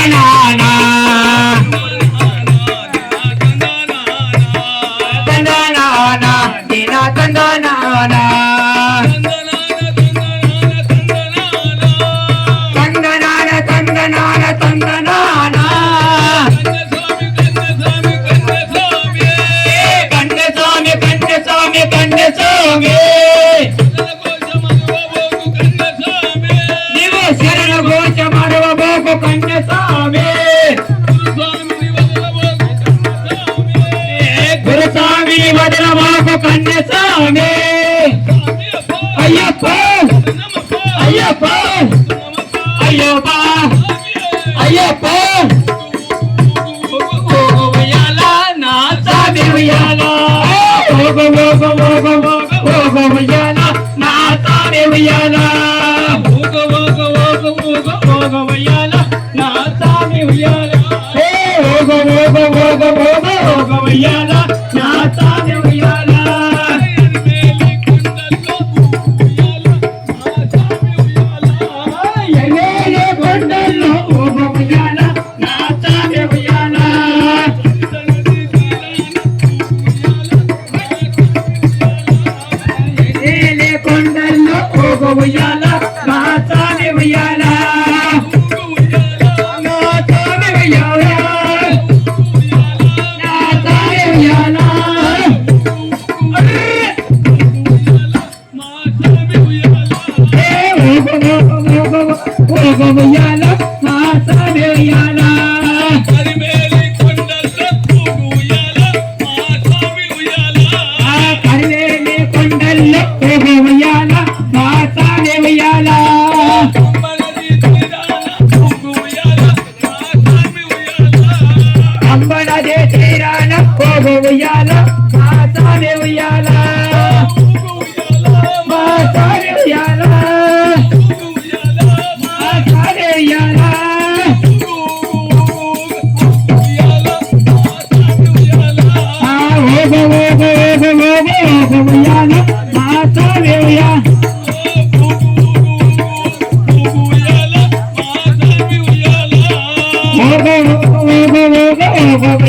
తందనానా తందనానా దిన తందనానా తందనానా తందనానా తందనానా కన్యస్వామి కన్యస్వామి కన్యస్వామి నీవు శరణ ఘోష మరవబోకు కన్యస్వామి గురుస్వామి వదలబోకు కన్యస్వామి అయ్యప్ప అయ్యప్ప అయ్యప్ప అయ్యప్ప ఉయ్యాల నా స్వామి ఉయ్యాల